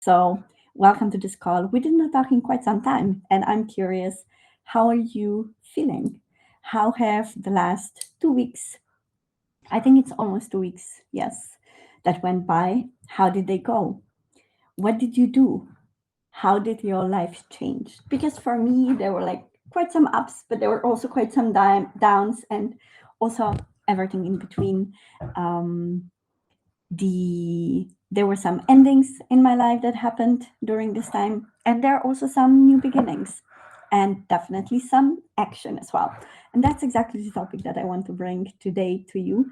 So, welcome to this call. We did not talk in quite some time, and I'm curious, how are you feeling? How have the last 2 weeks, I think it's almost 2 weeks, yes, that went by? How did they go? What did you do? How did your life change? Because for me, there were like quite some ups, but there were also quite some downs, and also everything in between. Um, there were some endings in my life that happened during this time, and there are also some new beginnings, and definitely some action as well. And that's exactly the topic that I want to bring today to you.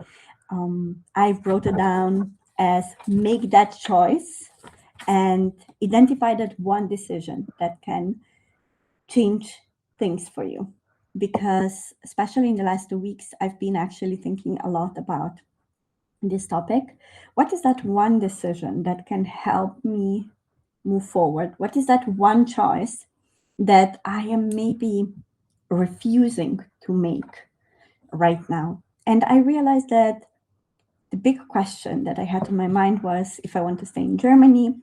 I wrote it down as make that choice and identify that one decision that can change things for you. Because, especially in the last 2 weeks, I've been actually thinking a lot about this topic. What is that one decision that can help me move forward? What is that one choice that I am maybe refusing to make right now? And I realized that the big question that I had in my mind was if I want to stay in Germany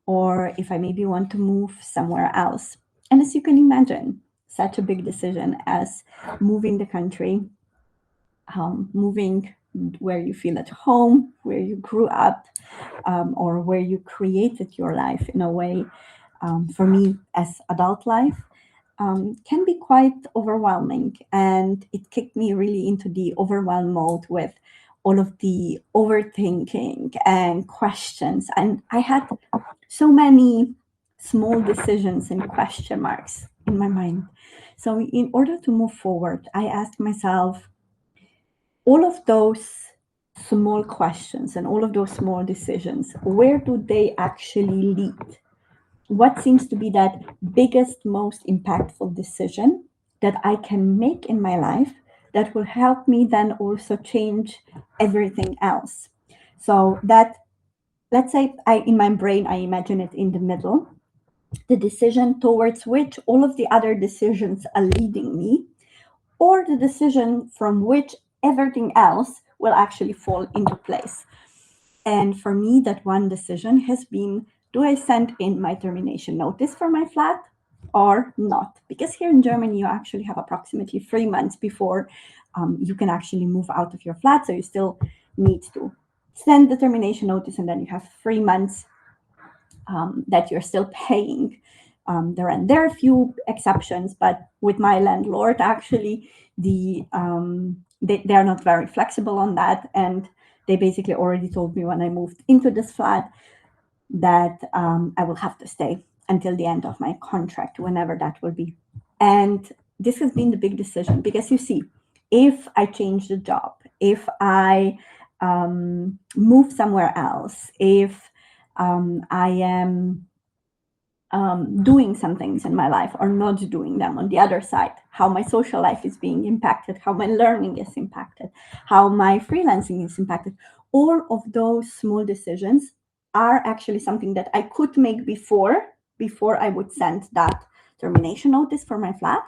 or if I maybe want to move somewhere else. And as you can imagine, such a big decision as moving the country, moving where you feel at home, where you grew up, or where you created your life in a way, for me, as adult life, can be quite overwhelming. And it kicked me really into the overwhelm mode with all of the overthinking and questions. And I had so many small decisions and question marks in my mind. So, in order to move forward, I asked myself, all of those small questions and all of those small decisions, where do they actually lead? What seems to be that biggest, most impactful decision that I can make in my life that will help me then also change everything else? So that, let's say, in my brain, I imagine it in the middle, the decision towards which all of the other decisions are leading me, or the decision from which everything else will actually fall into place. And for me, that one decision has been, do I send in my termination notice for my flat or not? Because here in Germany, you actually have approximately 3 months before you can actually move out of your flat. So you still need to send the termination notice, and then you have 3 months that you're still paying the rent. There are a few exceptions, but with my landlord, actually, they are not very flexible on that, and they basically already told me when I moved into this flat that I will have to stay until the end of my contract, whenever that will be. And this has been the big decision because you see, if I change the job, if I move somewhere else, if I am doing some things in my life or not doing them on the other side, how my social life is being impacted, how my learning is impacted, how my freelancing is impacted. All of those small decisions are actually something that I could make before I would send that termination notice for my flat,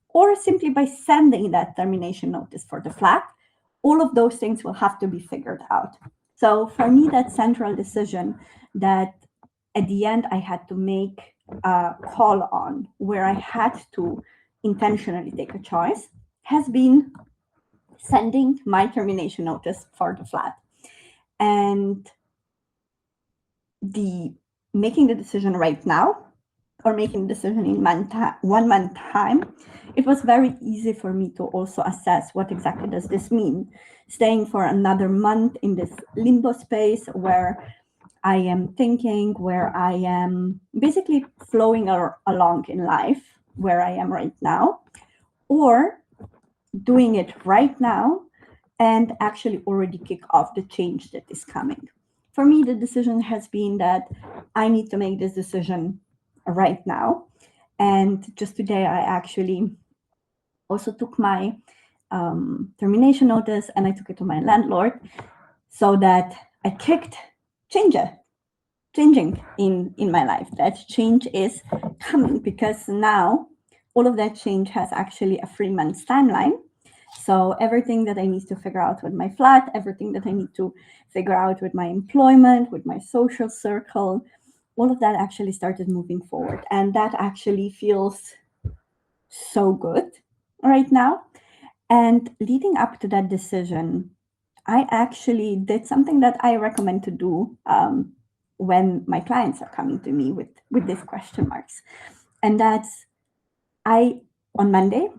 or simply by sending that termination notice for the flat. All of those things will have to be figured out. So for me, that central decision that at the end I had to make a call on, where I had to intentionally take a choice, has been sending my termination notice for the flat. And the making the decision right now, or making the decision in 1 month time, it was very easy for me to also assess what exactly does this mean. Staying for another month in this limbo space where I am thinking, where I am basically flowing along in life, where I am right now, or doing it right now and actually already kick off the change that is coming. For me, the decision has been that I need to make this decision right now. And just today, I actually also took my termination notice and I took it to my landlord so that I kicked changing in my life. That change is coming because now all of that change has actually a 3 months timeline. So everything that I need to figure out with my flat, everything that I need to figure out with my employment, with my social circle, all of that actually started moving forward. And that actually feels so good right now. And leading up to that decision, I actually did something that I recommend to do when my clients are coming to me with these question marks. And that's on Monday,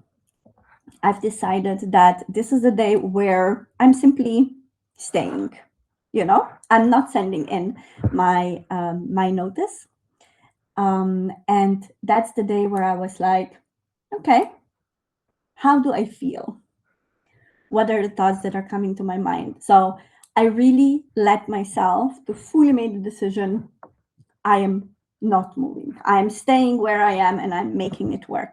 I've decided that this is the day where I'm simply staying. I'm not sending in my notice. And that's the day where I was like, okay, how do I feel? What are the thoughts that are coming to my mind? So I really let myself to fully make the decision. I am not moving. I am staying where I am and I'm making it work.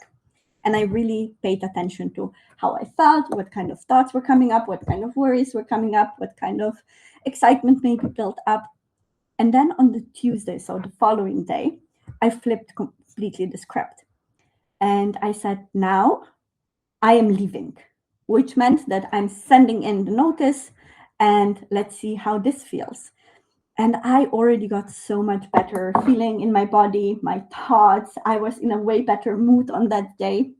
And I really paid attention to how I felt, what kind of thoughts were coming up, what kind of worries were coming up, what kind of excitement maybe built up. And then on the Tuesday, so the following day, I flipped completely the script. And I said, now I am leaving, which meant that I'm sending in the notice and let's see how this feels. And I already got so much better feeling in my body, my thoughts. I was in a way better mood on that day.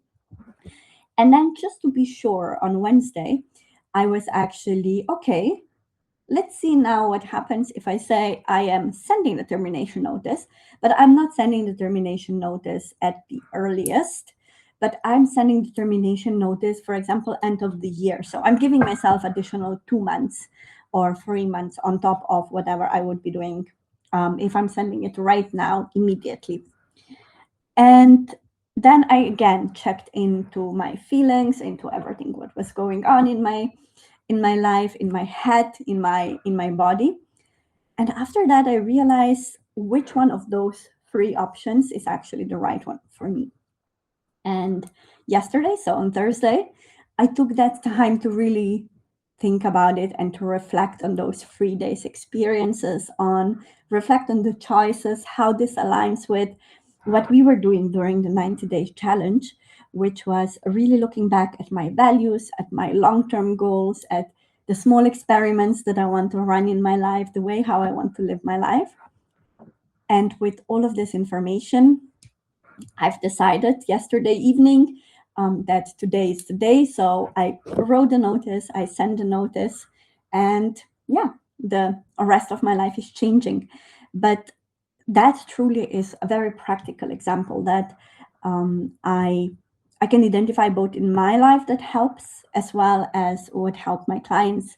And then just to be sure, on Wednesday, I was actually, okay, let's see now what happens if I say I am sending the termination notice, but I'm not sending the termination notice at the earliest, but I'm sending the termination notice, for example, end of the year. So I'm giving myself additional 2 months or 3 months on top of whatever I would be doing if I'm sending it right now, immediately. And then I again checked into my feelings, into everything what was going on in my life, in my head, in my body. And after that, I realized which one of those three options is actually the right one for me. And yesterday, so on Thursday, I took that time to really think about it and to reflect on those 3 days experiences, on reflect on the choices, how this aligns with what we were doing during the 90 days challenge, which was really looking back at my values, at my long-term goals, at the small experiments that I want to run in my life, the way how I want to live my life. And with all of this information, I've decided yesterday evening that today is the day. So I wrote a notice, I sent a notice, and yeah, the rest of my life is changing. But that truly is a very practical example that I can identify both in my life that helps as well as would help my clients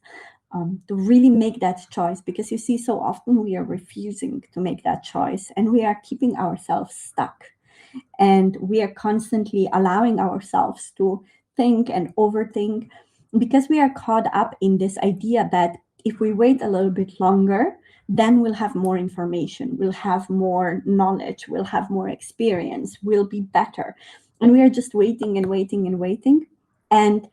to really make that choice, because you see, so often we are refusing to make that choice and we are keeping ourselves stuck. And we are constantly allowing ourselves to think and overthink because we are caught up in this idea that if we wait a little bit longer, then we'll have more information, we'll have more knowledge, we'll have more experience, we'll be better. And we are just waiting and waiting and waiting. And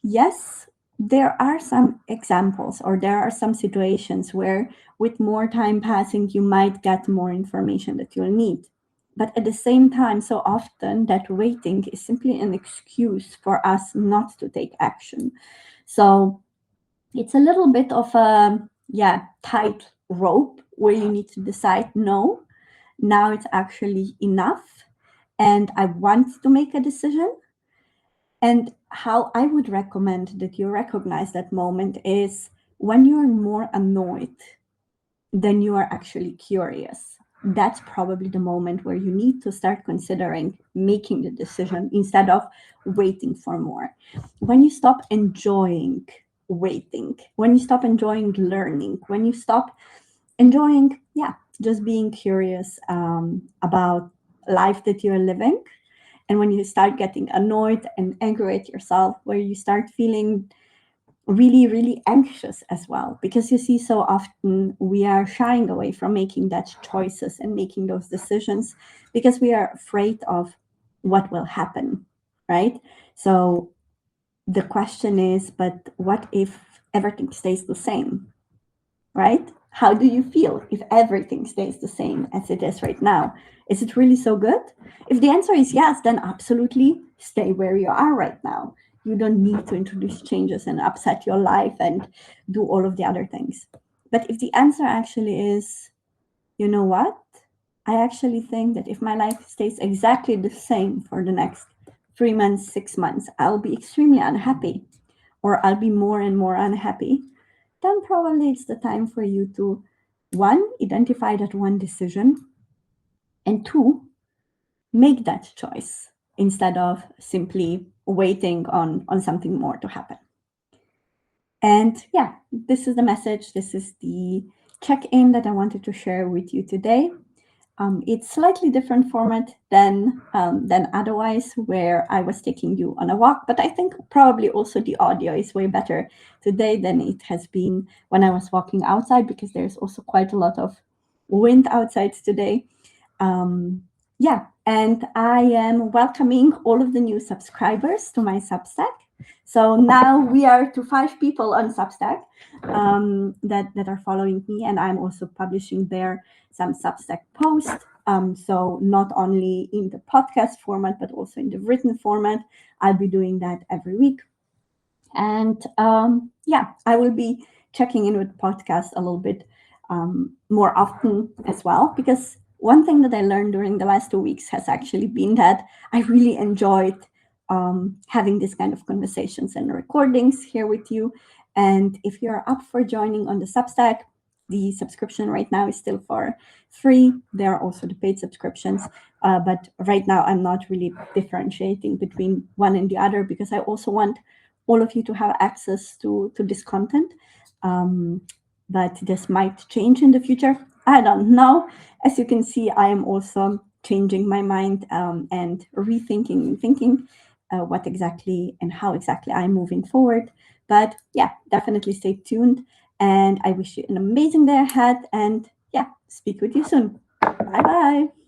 yes, there are some examples or there are some situations where with more time passing, you might get more information that you'll need. But at the same time, so often that waiting is simply an excuse for us not to take action. So it's a little bit of a tight rope where you need to decide, no, now it's actually enough and I want to make a decision. And how I would recommend that you recognize that moment is when you're more annoyed than you are actually curious. That's probably the moment where you need to start considering making the decision instead of waiting for more. When you stop enjoying waiting, when you stop enjoying learning, when you stop enjoying, just being curious about life that you're living, and when you start getting annoyed and angry at yourself, where you start feeling really, really anxious as well, because you see, so often we are shying away from making that choices and making those decisions because we are afraid of what will happen, right? So the question is, but what if everything stays the same, right? How do you feel if everything stays the same as it is right now? Is it really so good? If the answer is yes, then absolutely stay where you are right now. You don't need to introduce changes and upset your life and do all of the other things. But if the answer actually is, you know what? I actually think that if my life stays exactly the same for the next 3 months, 6 months, I'll be extremely unhappy, or I'll be more and more unhappy. Then probably it's the time for you to, one, identify that one decision, and two, make that choice instead of simply waiting on something more to happen. And yeah, this is the message. This is the check-in that I wanted to share with you today. It's slightly different format than otherwise, where I was taking you on a walk. But I think probably also the audio is way better today than it has been when I was walking outside, because there's also quite a lot of wind outside today. Yeah, and I am welcoming all of the new subscribers to my Substack. So now we are to 5 people on Substack that are following me, and I'm also publishing there some Substack posts. So not only in the podcast format, but also in the written format. I'll be doing that every week. And yeah, I will be checking in with podcasts a little bit more often as well, because one thing that I learned during the last 2 weeks has actually been that I really enjoyed having this kind of conversations and recordings here with you. And if you're up for joining on the Substack, the subscription right now is still for free. There are also the paid subscriptions, but right now I'm not really differentiating between one and the other, because I also want all of you to have access to this content. But this might change in the future. I don't know. As you can see, I am also changing my mind and rethinking and thinking what exactly and how exactly I'm moving forward. But yeah, definitely stay tuned. And I wish you an amazing day ahead. And yeah, speak with you soon. Bye bye.